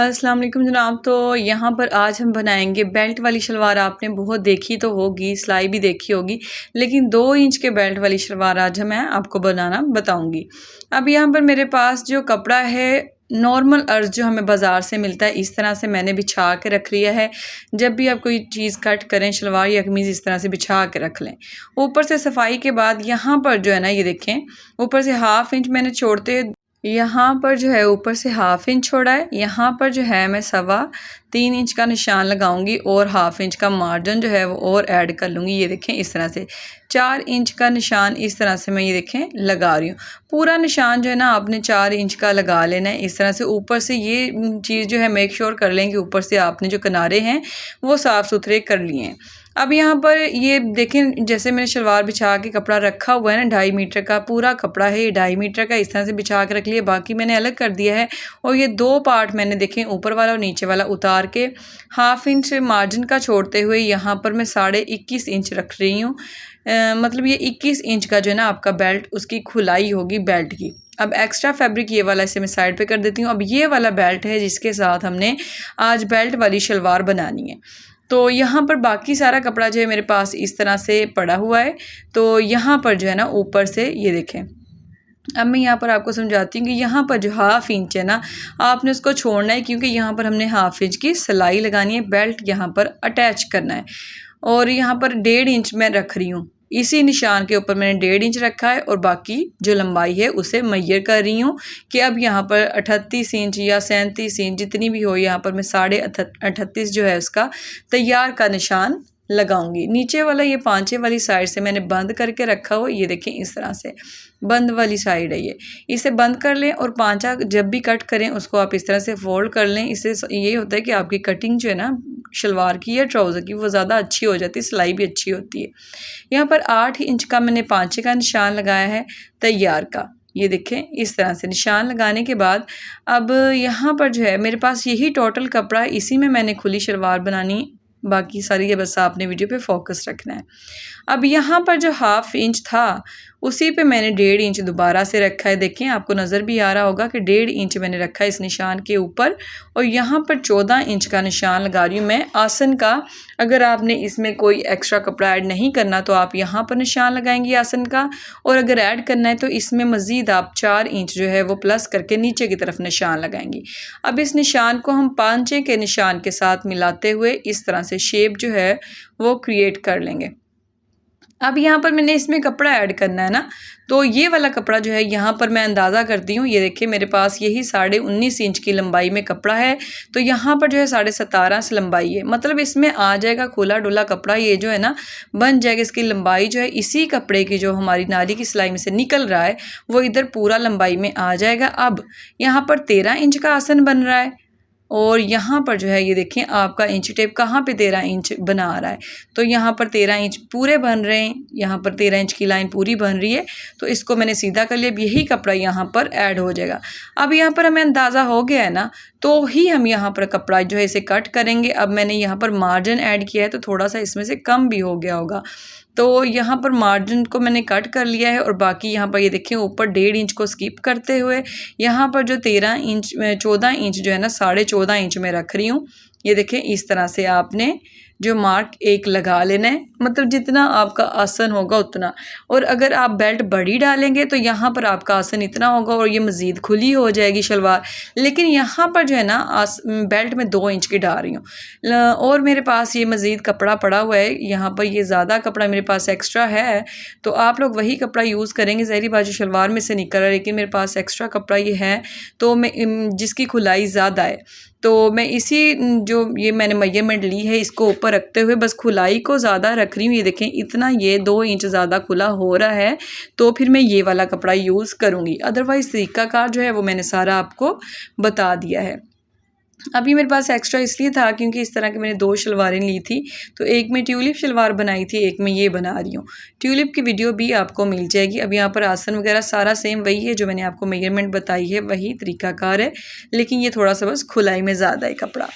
अस्सलाम वालेकुम जनाब। तो यहाँ पर आज हम बनाएंगे बेल्ट वाली शलवार। आपने बहुत देखी तो होगी, सिलाई भी देखी होगी, लेकिन 2 इंच के बेल्ट वाली शलवार आज मैं आपको बनाना बताऊंगी। अब यहाँ पर मेरे पास जो कपड़ा है नॉर्मल अर्ज जो हमें बाज़ार से मिलता है, इस तरह से मैंने बिछा के रख लिया है। जब भी आप कोई चीज़ कट करें, शलवार या कमीज़, इस तरह से बिछा के रख लें। ऊपर से सफाई के बाद यहाँ पर जो है ना, ये देखें, ऊपर से 1/2 इंच मैंने छोड़ते, यहाँ पर जो है ऊपर से 1/2 इंच छोड़ा है। यहाँ पर जो है मैं 3.25 इंच का निशान लगाऊंगी और 1/2 इंच का मार्जिन जो है वो और ऐड कर लूँगी। ये देखें, इस तरह से 4 इंच का निशान इस तरह से मैं, ये देखें, लगा रही हूँ। पूरा निशान जो है ना आपने 4 इंच का लगा लेना है इस तरह से। ऊपर से ये चीज़ जो है मेक श्योर कर लें कि ऊपर से आपने जो किनारे हैं वो साफ़ सुथरे कर लिए हैं। अब यहाँ पर ये देखें, जैसे मैंने शलवार बिछा के कपड़ा रखा हुआ है ना, 2.5 मीटर का पूरा कपड़ा है, ये 2.5 मीटर का, इस तरह से बिछा के रख लिया। बाकी मैंने अलग कर दिया है और ये 2 पार्ट मैंने देखें, ऊपर वाला और नीचे वाला उतार के 1/2 इंच मार्जिन का छोड़ते हुए यहाँ पर मैं 21.5 इंच रख रही हूँ। मतलब ये 21 इंच का जो है ना आपका बेल्ट, उसकी खुलाई होगी बेल्ट की। अब एक्स्ट्रा फैब्रिक ये वाला इसे मैं साइड पे कर देती हूँ। अब ये वाला बेल्ट है जिसके साथ हमने आज बेल्ट वाली शलवार बनानी है। तो यहाँ पर बाकी सारा कपड़ा जो है मेरे पास इस तरह से पड़ा हुआ है। तो यहाँ पर जो है ना ऊपर से ये देखें, अब मैं यहाँ पर आपको समझाती हूँ कि यहाँ पर जो 1/2 इंच है ना, आपने उसको छोड़ना है, क्योंकि यहाँ पर हमने 1/2 इंच की सिलाई लगानी है, बेल्ट यहाँ पर अटैच करना है। और यहाँ पर 1.5 इंच मैं रख रही हूँ, इसी निशान के ऊपर मैंने 1.5 इंच रखा है और बाकी जो लंबाई है उसे मैयर कर रही हूँ कि अब यहाँ पर 38 इंच या 37 इंच जितनी भी हो, यहाँ पर मैं 38.5 जो है उसका तैयार का निशान लगाऊंगी। नीचे वाला ये पांचे वाली साइड से मैंने बंद करके रखा हो, ये देखें, इस तरह से बंद वाली साइड है ये, इसे बंद कर लें। और पांचा जब भी कट करें उसको आप इस तरह से फोल्ड कर लें। इससे ये होता है कि आपकी कटिंग जो है ना शलवार की या ट्राउज़र की, वो ज़्यादा अच्छी हो जाती है, सिलाई भी अच्छी होती है। यहाँ पर 8 इंच का मैंने पांचे का निशान लगाया है तैयार का। ये देखें, इस तरह से निशान लगाने के बाद अब यहाँ पर जो है मेरे पास यही टोटल कपड़ा है, इसी में मैंने खुली शलवार बनानी, बाकी सारी ये बस आपने वीडियो पे फोकस रखना है। अब यहाँ पर जो 1/2 इंच था उसी पे मैंने 1.5 इंच दोबारा से रखा है। देखें, आपको नज़र भी आ रहा होगा कि 1.5 इंच मैंने रखा है इस निशान के ऊपर, और यहाँ पर 14 इंच का निशान लगा रही हूँ मैं आसन का। अगर आपने इसमें कोई एक्स्ट्रा कपड़ा ऐड नहीं करना तो आप यहाँ पर निशान लगाएंगी आसन का, और अगर ऐड करना है तो इसमें मज़ीद आप 4 इंच जो है वो प्लस करके नीचे की तरफ निशान लगाएंगी। अब इस निशान को हम पांचे के निशान के साथ मिलाते हुए इस तरह से शेप जो है वो क्रिएट कर लेंगे। अब यहाँ पर मैंने इसमें कपड़ा ऐड करना है ना, तो ये वाला कपड़ा जो है यहाँ पर मैं अंदाज़ा करती हूँ। ये देखिए, मेरे पास यही 19.5 इंच की लंबाई में कपड़ा है, तो यहाँ पर जो है 17.5 से लंबाई है, मतलब इसमें आ जाएगा खुला डुला कपड़ा। ये जो है ना बन जाएगा, इसकी लंबाई जो है इसी कपड़े की जो हमारी नाली की सिलाई में से निकल रहा है वो इधर पूरा लंबाई में आ जाएगा। अब यहाँ पर 13 इंच का आसन बन रहा है, और यहाँ पर जो है ये देखें आपका इंच टेप कहाँ पे 13 इंच बना रहा है, तो यहाँ पर 13 इंच पूरे बन रहे हैं, यहाँ पर 13 इंच की लाइन पूरी बन रही है। तो इसको मैंने सीधा कर लिया, अब यही कपड़ा यहाँ पर ऐड हो जाएगा। अब यहाँ पर हमें अंदाज़ा हो गया है ना, तो ही हम यहाँ पर कपड़ा जो है इसे कट करेंगे। अब मैंने यहाँ पर मार्जिन ऐड किया है तो थोड़ा सा इसमें से कम भी हो गया होगा, तो यहाँ पर मार्जिन को मैंने कट कर लिया है। और बाकी यहाँ पर ये देखें ऊपर 1.5 इंच को स्किप करते हुए यहाँ पर जो 14 इंच जो है ना 14.5 इंच में रख रही हूँ। ये देखें, इस तरह से आपने जो मार्क एक लगा लेना है, मतलब जितना आपका आसन होगा उतना। और अगर आप बेल्ट बड़ी डालेंगे तो यहाँ पर आपका आसन इतना होगा और ये मज़ीद खुली हो जाएगी शलवार। लेकिन यहाँ पर जो है ना बेल्ट में 2 इंच की डाल रही हूँ, और मेरे पास ये मज़ीद कपड़ा पड़ा हुआ है, यहाँ पर ये ज़्यादा कपड़ा मेरे पास एक्स्ट्रा है, तो आप लोग वही कपड़ा यूज़ करेंगे। ज़हरी बाजू शलवार में से निकल रहा है, लेकिन मेरे पास एक्स्ट्रा कपड़ा ये है, तो मैं जिसकी खुलाई ज़्यादा है, तो मैं इसी जो ये मैंने मेजरमेंट ली है इसको ऊपर रखते हुए बस खुलाई को ज़्यादा रख रही हूँ। ये देखें, इतना ये 2 इंच ज़्यादा खुला हो रहा है, तो फिर मैं ये वाला कपड़ा यूज़ करूँगी। अदरवाइज़ तरीक़ाकार जो है वो मैंने सारा आपको बता दिया है। अभी मेरे पास एक्स्ट्रा इसलिए था क्योंकि इस तरह की मैंने 2 शलवारें ली थी, तो एक में ट्यूलिप शलवार बनाई थी, एक में ये बना रही हूँ। ट्यूलिप की वीडियो भी आपको मिल जाएगी। अब यहाँ पर आसन वगैरह सारा सेम वही है, जो मैंने आपको मेजरमेंट बताई है वही तरीकाकार है, लेकिन ये थोड़ा सा बस खुलाई में ज़्यादा है कपड़ा।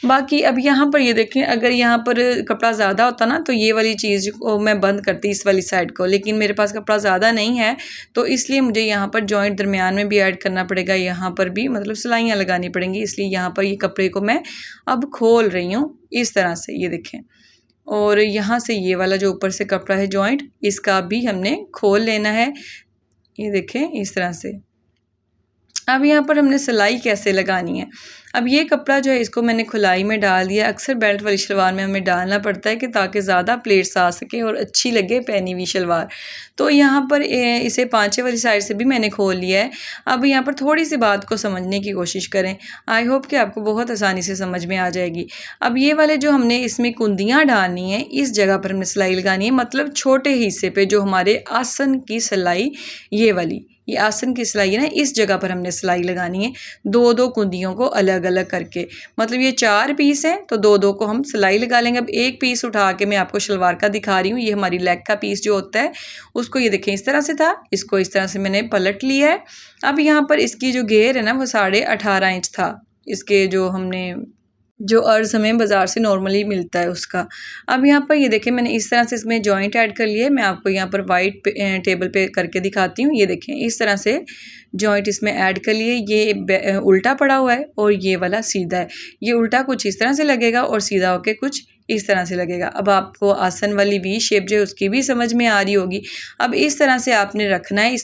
बाकी अब यहाँ पर ये देखें, अगर यहाँ पर कपड़ा ज़्यादा होता ना तो ये वाली चीज़ को मैं बंद करती इस वाली साइड को, लेकिन मेरे पास कपड़ा ज़्यादा नहीं है, तो इसलिए मुझे यहाँ पर जॉइंट दरमियान में भी ऐड करना पड़ेगा, यहाँ पर भी मतलब सिलाइयाँ लगानी पड़ेंगी, इसलिए यहाँ पर ये कपड़े को मैं अब खोल रही हूँ इस तरह से, ये देखें। और यहाँ से ये वाला जो ऊपर से कपड़ा है जॉइंट, इसका भी हमने खोल लेना है, ये देखें इस तरह से। अब यहाँ पर हमने सिलाई कैसे लगानी है। अब ये कपड़ा जो है इसको मैंने खुलाई में डाल दिया। अक्सर बेल्ट वाली शलवार में हमें डालना पड़ता है कि ताकि ज़्यादा प्लेट्स आ सके और अच्छी लगे पहनी हुई शलवार। तो यहाँ पर इसे पांचे वाली साइड से भी मैंने खोल लिया है। अब यहाँ पर थोड़ी सी बात को समझने की कोशिश करें, आई होप कि आपको बहुत आसानी से समझ में आ जाएगी। अब ये वाले जो हमने इसमें कुंदियाँ डालनी है, इस जगह पर हमने सिलाई लगानी है, मतलब छोटे हिस्से पे जो हमारे आसन की सिलाई, ये आसन की सिलाई है ना, इस जगह पर हमने सिलाई लगानी है, दो दो कुंदियों को अलग अलग करके। मतलब ये 4 पीस हैं तो दो दो को हम सिलाई लगा लेंगे। अब एक पीस उठा के मैं आपको शलवार का दिखा रही हूँ। ये हमारी लेग का पीस जो होता है उसको ये देखें इस तरह से था, इसको इस तरह से मैंने पलट लिया है। अब यहाँ पर इसकी जो घेर है ना वो 18.5 इंच था, इसके जो अर्ज हमें बाज़ार से नॉर्मली मिलता है उसका। अब यहाँ पर ये देखें मैंने इस तरह से इसमें जॉइंट ऐड कर लिए। मैं आपको यहाँ पर वाइट टेबल पे करके दिखाती हूँ। ये देखें इस तरह से जॉइंट इसमें ऐड कर लिए। ये उल्टा पड़ा हुआ है और ये वाला सीधा है। ये उल्टा कुछ इस तरह से लगेगा और सीधा होके कुछ इस तरह से लगेगा। अब आपको आसन वाली वी शेप जो है उसकी भी समझ में आ रही होगी। अब इस तरह से आपने रखना है।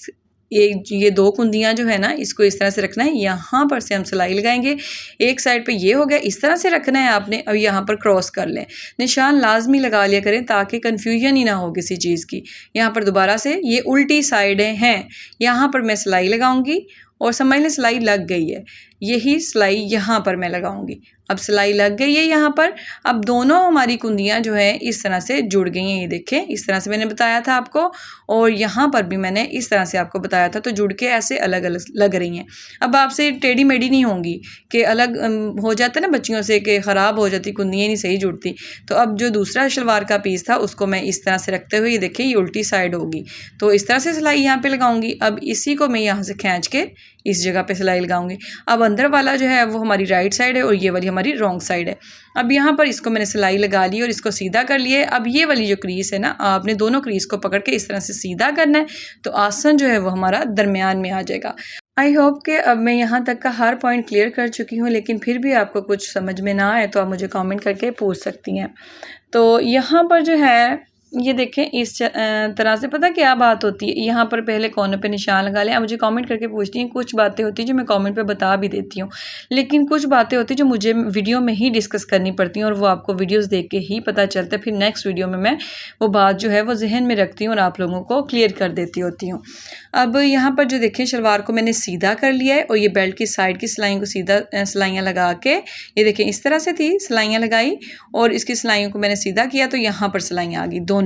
ये 2 कुंदियाँ जो है ना, इसको इस तरह से रखना है। यहाँ पर से हम सिलाई लगाएंगे। एक साइड पे ये हो गया, इस तरह से रखना है आपने। अब यहाँ पर क्रॉस कर लें, निशान लाजमी लगा लिया करें ताकि कन्फ्यूजन ही ना हो किसी चीज़ की। यहाँ पर दोबारा से ये उल्टी साइडें हैं, यहाँ पर मैं सिलाई लगाऊंगी और समझ लें सिलाई लग गई है। यही सिलाई यहाँ पर मैं लगाऊंगी। अब सिलाई लग गई है यहाँ पर। अब दोनों हमारी कुंदियाँ जो है इस तरह से जुड़ गई हैं, ये देखें इस तरह से मैंने बताया था आपको, और यहाँ पर भी मैंने इस तरह से आपको बताया था। तो जुड़ के ऐसे अलग अलग लग रही हैं। अब आपसे टेढ़ी मेढ़ी नहीं होंगी कि अलग हो जाता है ना बच्चियों से कि ख़राब हो जाती, कुंदियाँ नहीं सही जुड़ती। तो अब जो दूसरा शलवार का पीस था उसको मैं इस तरह से रखते हुए, ये देखिए ये उल्टी साइड होगी तो इस तरह से सिलाई यहाँ पर लगाऊंगी। अब इसी को मैं यहाँ से खींच के इस जगह पे सिलाई लगाऊंगी। अब अंदर वाला जो है वो हमारी राइट साइड है और ये वाली हमारी रॉन्ग साइड है। अब यहाँ पर इसको मैंने सिलाई लगा ली और इसको सीधा कर लिया। अब ये वाली जो क्रीज है ना, आपने दोनों क्रीज को पकड़ के इस तरह से सीधा करना है तो आसन जो है वो हमारा दरमियान में आ जाएगा। आई होप कि अब मैं यहाँ तक का हर पॉइंट क्लियर कर चुकी हूँ, लेकिन फिर भी आपको कुछ समझ में ना आए तो आप मुझे कमेंट करके पूछ सकती हैं। तो यहाँ पर जो है ये देखें इस तरह से, पता क्या बात होती है, यहाँ पर पहले कोने पे निशान लगा लें। आप मुझे कमेंट करके पूछती हैं, कुछ बातें होती हैं जो मैं कमेंट पे बता भी देती हूँ, लेकिन कुछ बातें होती हैं जो मुझे वीडियो में ही डिस्कस करनी पड़ती हैं और वो आपको वीडियोस देख के ही पता चलता है। फिर नेक्स्ट वीडियो में मैं वो बात जो है वो जहन में रखती हूँ और आप लोगों को क्लियर कर देती होती हूँ। अब यहाँ पर जो देखें शलवार को मैंने सीधा कर लिया है और ये बेल्ट की साइड की सिलाइयों को सीधा सिलाइयाँ लगा के, ये देखें इस तरह से थी सिलाइयाँ लगाई और इसकी सिलाइयों को मैंने सीधा किया तो यहाँ पर सिलाइयाँ आ गई दोनों।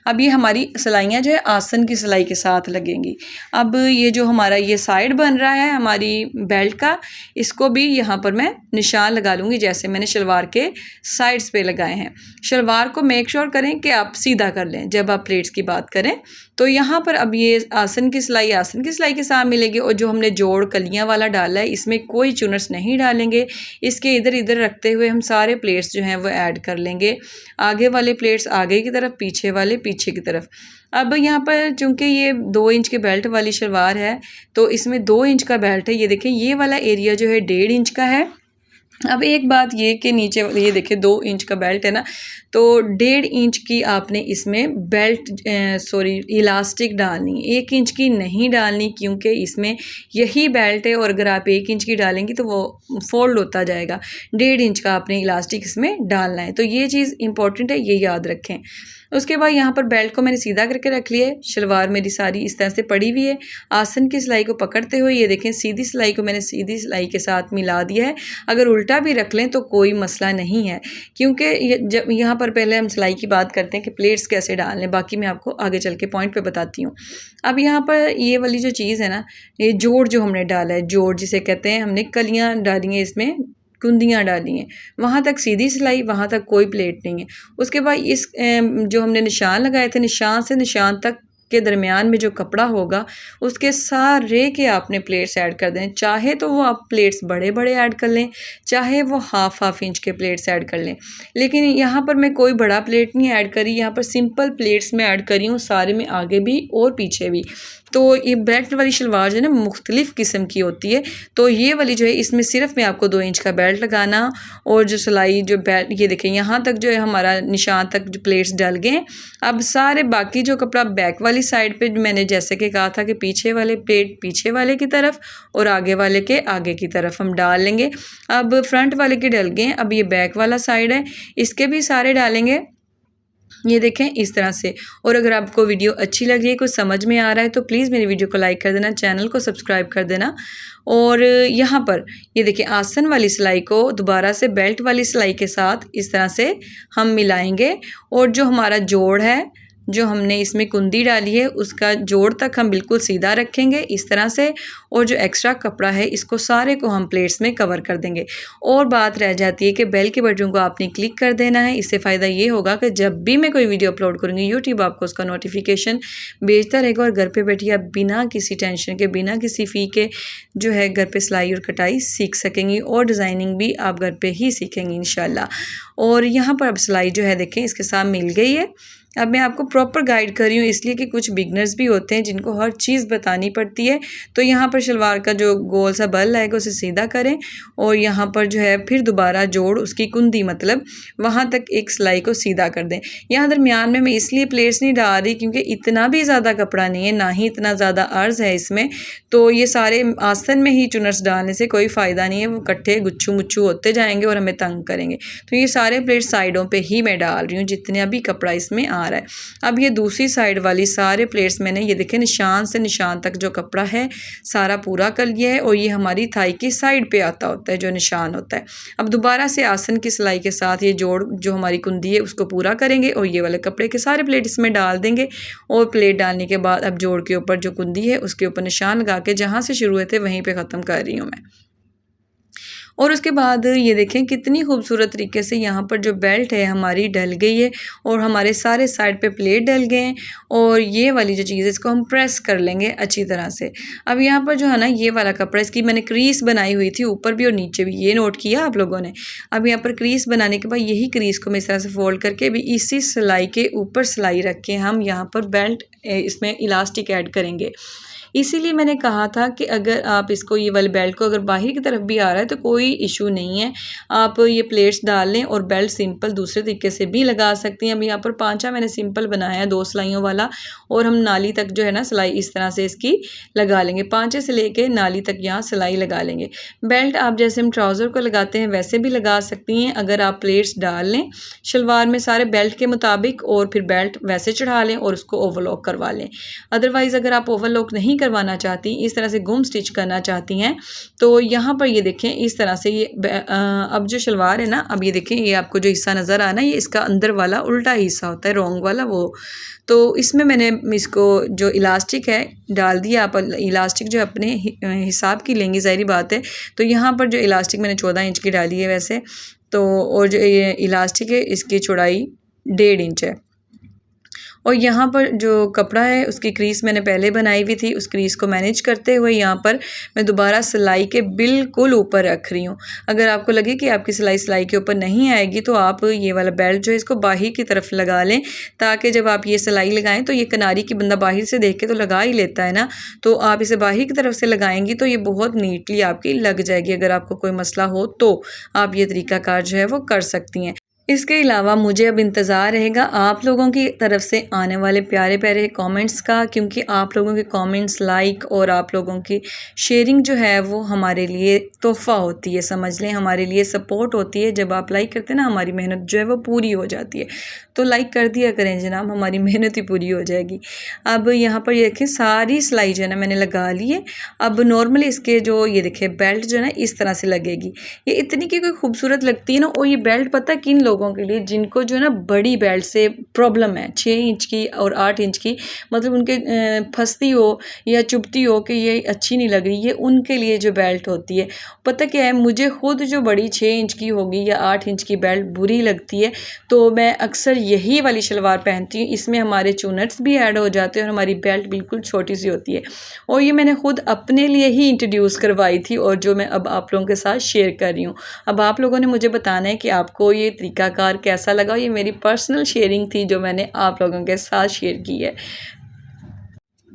अब ये हमारी सिलाइयाँ जो है आसन की सिलाई के साथ लगेंगी। अब ये जो हमारा ये साइड बन रहा है हमारी बेल्ट का, इसको भी यहाँ पर मैं निशान लगा लूँगी जैसे मैंने शलवार के साइड्स पे लगाए हैं। शलवार को मेक श्योर करें कि आप सीधा कर लें जब आप प्लेट्स की बात करें। तो यहाँ पर अब ये आसन की सिलाई के साथ मिलेगी और जो हमने जोड़ कलियाँ वाला डाला है इसमें कोई चुनर्स नहीं डालेंगे। इसके इधर इधर रखते हुए हम सारे प्लेट्स जो हैं वो ऐड कर लेंगे। आगे वाले प्लेट्स आगे की तरफ, पीछे वाले पीछे की तरफ। अब यहाँ पर चूंकि ये 2 इंच के बेल्ट वाली शलवार है तो इसमें 2 इंच का बेल्ट है। ये देखें ये वाला एरिया जो है 1.5 इंच का है। अब एक बात ये कि नीचे ये देखें 2 इंच का बेल्ट है ना, तो 1.5 इंच की आपने इसमें इलास्टिक डालनी, 1 इंच की नहीं डालनी क्योंकि इसमें यही बेल्ट है और अगर आप 1 इंच की डालेंगी तो वो फोल्ड होता जाएगा। 1.5 इंच का आपने इलास्टिक इसमें डालना है, तो ये चीज़ इंपॉर्टेंट है, ये याद रखें। उसके बाद यहाँ पर बेल्ट को मैंने सीधा करके रख लिया है। शलवार मेरी सारी इस तरह से पड़ी हुई है। आसन की सिलाई को पकड़ते हुए ये देखें सीधी सिलाई को मैंने सीधी सिलाई के साथ मिला दिया है। अगर उल्टा भी रख लें तो कोई मसला नहीं है क्योंकि जब यहाँ पर पहले हम सिलाई की बात करते हैं कि प्लेट्स कैसे डालने, बाकी मैं आपको आगे चल के पॉइंट पे बताती हूँ। अब यहाँ पर ये वाली जो चीज़ है ना, ये जोड़ जो हमने डाला है, जोड़ जिसे कहते हैं, हमने कलियाँ डाली हैं, इसमें कुंदियाँ डाली हैं, वहाँ तक सीधी सिलाई, वहाँ तक कोई प्लेट नहीं है। उसके बाद इस जो हमने निशान लगाए थे, निशान से निशान तक के दरमियान में जो कपड़ा होगा उसके सारे के आपने प्लेट्स ऐड कर दें। चाहे तो वो आप प्लेट्स बड़े बड़े ऐड कर लें, चाहे वो हाफ इंच के प्लेट्स ऐड कर लें, लेकिन यहाँ पर मैं कोई बड़ा प्लेट नहीं ऐड करी, यहाँ पर सिंपल प्लेट्स में ऐड करी हूँ, सारे में आगे भी और पीछे भी। तो ये बेल्ट वाली शलवार जो है ना मुख्तलिफ़ किस्म की होती है। तो ये वाली जो है इसमें सिर्फ मैं आपको 2 इंच का बेल्ट लगाना और जो सिलाई जो बेल्ट ये देखें यहाँ तक जो है हमारा निशान तक जो प्लेट्स डल गए हैं। अब सारे बाकी जो कपड़ा बैक वाली साइड पे मैंने जैसे कि कहा था कि पीछे वाले प्लेट पीछे वाले की तरफ और आगे वाले के आगे की तरफ हम डाल लेंगे। अब फ्रंट वाले के डल गए हैं, अब ये बैक वाला साइड है इसके भी सारे डालेंगे। ये देखें इस तरह से। और अगर आपको वीडियो अच्छी लग रही है, कुछ समझ में आ रहा है तो प्लीज़ मेरी वीडियो को लाइक कर देना, चैनल को सब्सक्राइब कर देना। और यहाँ पर ये देखिए आसन वाली सिलाई को दोबारा से बेल्ट वाली सिलाई के साथ इस तरह से हम मिलाएंगे और जो हमारा जोड़ है जो हमने इसमें कुंदी डाली है उसका जोड़ तक हम बिल्कुल सीधा रखेंगे इस तरह से। और जो एक्स्ट्रा कपड़ा है इसको सारे को हम प्लेट्स में कवर कर देंगे। और बात रह जाती है कि बेल के बटन को आपने क्लिक कर देना है। इससे फ़ायदा ये होगा कि जब भी मैं कोई वीडियो अपलोड करूँगी यूट्यूब आपको उसका नोटिफिकेशन भेजता रहेगा और घर पे बैठिए आप बिना किसी टेंशन के बिना किसी फ़ी के जो है घर पे सिलाई और कटाई सीख सकेंगी और डिज़ाइनिंग भी आप घर पे ही सीखेंगी इंशाल्लाह। और यहाँ पर अब सिलाई जो है देखें इसके साथ मिल गई है। अब मैं आपको प्रॉपर गाइड कर रही हूँ इसलिए कि कुछ बिगनर्स भी होते हैं जिनको हर चीज़ बतानी पड़ती है। तो यहाँ पर शलवार का जो गोल सा बल आएगा उसे सीधा करें और यहाँ पर जो है फिर दोबारा जोड़ उसकी कुंदी मतलब वहाँ तक एक सिलाई को सीधा कर दें। यहाँ दरमियान में मैं इसलिए प्लेट्स नहीं डाल रही क्योंकि इतना भी ज़्यादा कपड़ा नहीं है, ना ही इतना ज़्यादा अर्ज़ है इसमें। तो ये सारे आसन में ही चुनर्स डालने से कोई फ़ायदा नहीं है, वो इकट्ठे गुच्छू मुच्छू होते जाएंगे और हमें तंग करेंगे। तो ये सारे प्लेट साइडों पर ही मैं डाल रही हूँ जितने अभी कपड़ा इसमें आ रहा है। अब ये दूसरी साइड वाली सारे प्लेट्स मैंने ये देखें निशान से निशान तक जो कपड़ा है सारा पूरा कर लिया है और ये हमारी थाई की साइड पे आता होता है जो निशान होता है। अब दोबारा से आसन की सिलाई के साथ ये जोड़ जो हमारी कुंदी है उसको पूरा करेंगे और ये वाले कपड़े के सारे प्लेट इसमें डाल देंगे। और प्लेट डालने के बाद अब जोड़ के ऊपर जो कुंदी है उसके ऊपर निशान लगा के जहाँ से शुरू हुए थे वहीं पर ख़त्म कर रही हूँ मैं। और उसके बाद ये देखें कितनी खूबसूरत तरीके से यहाँ पर जो बेल्ट है हमारी डल गई है और हमारे सारे साइड पे प्लेट डल गए हैं। और ये वाली जो चीज़ है इसको हम प्रेस कर लेंगे अच्छी तरह से। अब यहाँ पर जो है ना ये वाला कपड़ा इसकी मैंने क्रीज बनाई हुई थी ऊपर भी और नीचे भी, ये नोट किया आप लोगों ने। अब यहाँ पर क्रीज बनाने के बाद यही क्रीज को मैं इस तरह से फोल्ड करके भी इसी सिलाई के ऊपर सिलाई रख के हम यहाँ पर बेल्ट इसमें इलास्टिक ऐड करेंगे। इसीलिए मैंने कहा था कि अगर आप इसको ये वाले बेल्ट को अगर बाहर की तरफ भी आ रहा है तो कोई इशू नहीं है, आप ये प्लेट्स डाल लें और बेल्ट सिंपल दूसरे तरीके से भी लगा सकती हैं। अब यहाँ पर पांचा मैंने सिंपल बनाया है 2 सिलाइयों वाला और हम नाली तक जो है ना सिलाई इस तरह से इसकी लगा लेंगे, पांचे से लेके नाली तक यहाँ सिलाई लगा लेंगे। बेल्ट आप जैसे हम ट्राउज़र को लगाते हैं वैसे भी लगा सकती हैं अगर आप प्लेट्स डाल लें शलवार में सारे बेल्ट के मुताबिक और फिर बेल्ट वैसे चढ़ा लें और उसको ओवरलॉक करवा लें। अदरवाइज़ अगर आप ओवरलॉक नहीं करवाना चाहती, इस तरह से गुम स्टिच करना चाहती हैं तो यहाँ पर ये देखें इस तरह से ये अब जो शलवार है ना, अब ये देखें ये आपको जो हिस्सा नज़र आना ये इसका अंदर वाला उल्टा हिस्सा होता है रोंग वाला वो। तो इसमें मैंने इसको जो इलास्टिक है डाल दिया। आप इलास्टिक जो अपने हिसाब की लेंगी ज़ाहिर बात है। तो यहाँ पर जो इलास्टिक मैंने 14 इंच की डाली है वैसे तो, और जो ये इलास्टिक है इसकी चौड़ाई 1.5 इंच है। और यहाँ पर जो कपड़ा है उसकी क्रीज़ मैंने पहले बनाई हुई थी, उस क्रीज़ को मैनेज करते हुए यहाँ पर मैं दोबारा सिलाई के बिल्कुल ऊपर रख रही हूँ। अगर आपको लगे कि आपकी सिलाई के ऊपर नहीं आएगी तो आप ये वाला बेल्ट जो है इसको बाहर की तरफ लगा लें ताकि जब आप ये सिलाई लगाएं तो ये किनारी की बंदा बाहर से देख के तो लगा ही लेता है ना, तो आप इसे बाहर की तरफ से लगाएंगी तो ये बहुत नीटली आपकी लग जाएगी। अगर आपको कोई मसला हो तो आप ये तरीकाकार जो है वो कर सकती हैं। इसके अलावा मुझे अब इंतज़ार रहेगा आप लोगों की तरफ से आने वाले प्यारे प्यारे कमेंट्स का, क्योंकि आप लोगों के कमेंट्स लाइक और आप लोगों की शेयरिंग जो है वो हमारे लिए तोहफ़ा होती है, समझ लें हमारे लिए सपोर्ट होती है। जब आप लाइक करते हैं ना हमारी मेहनत जो है वो पूरी हो जाती है। तो लाइक कर दिया करें जनाब, हमारी मेहनत ही पूरी हो जाएगी। अब यहाँ पर ये देखें सारी सिलाई जो है ना मैंने लगा ली है। अब नॉर्मली इसके जो ये देखें बेल्ट जो है ना इस तरह से लगेगी, ये इतनी की कोई खूबसूरत लगती है ना। और ये बेल्ट पता है किन लोगों के लिए, जिनको जो है ना बड़ी बेल्ट से प्रॉब्लम है 6 इंच की और 8 इंच की, मतलब उनके फंसती हो या चुभती हो कि ये अच्छी नहीं लग रही है, उनके लिए जो बेल्ट होती है। पता क्या है, मुझे खुद जो बड़ी 6 इंच की होगी या 8 इंच की बेल्ट बुरी लगती है तो मैं अक्सर यही वाली शलवार पहनती हूँ। इसमें हमारे चूनट्स भी ऐड हो जाते हैं और हमारी बेल्ट बिल्कुल छोटी सी होती है। और ये मैंने खुद अपने लिए ही इंट्रोड्यूस करवाई थी और जो मैं अब आप लोगों के साथ शेयर कर रही हूँ। अब आप लोगों ने मुझे बताना है कि आपको ये तरीकाकार कैसा लगा। ये मेरी पर्सनल शेयरिंग थी जो मैंने आप लोगों के साथ शेयर की है।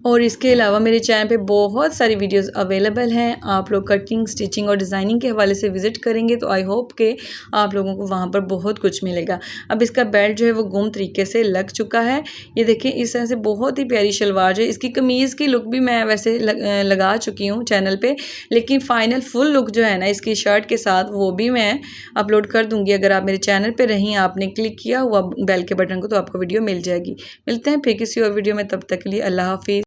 और इसके अलावा मेरे चैनल पे बहुत सारी वीडियोस अवेलेबल हैं। आप लोग कटिंग, स्टिचिंग और डिज़ाइनिंग के हवाले से विज़िट करेंगे तो आई होप कि आप लोगों को वहाँ पर बहुत कुछ मिलेगा। अब इसका बेल्ट जो है वो गुम तरीके से लग चुका है। ये देखें, इस तरह से बहुत ही प्यारी शलवार जो है, इसकी कमीज़ की लुक भी मैं वैसे लगा चुकी हूँ चैनल पर, लेकिन फ़ाइनल फुल लुक जो है ना इसकी शर्ट के साथ वो भी मैं अपलोड कर दूँगी। अगर आप मेरे चैनल पर रहीं, आपने क्लिक किया हुआ बेल के बटन को, तो आपको वीडियो मिल जाएगी। मिलते हैं फिर किसी और वीडियो में, तब तक के लिए अल्लाह हाफिज़।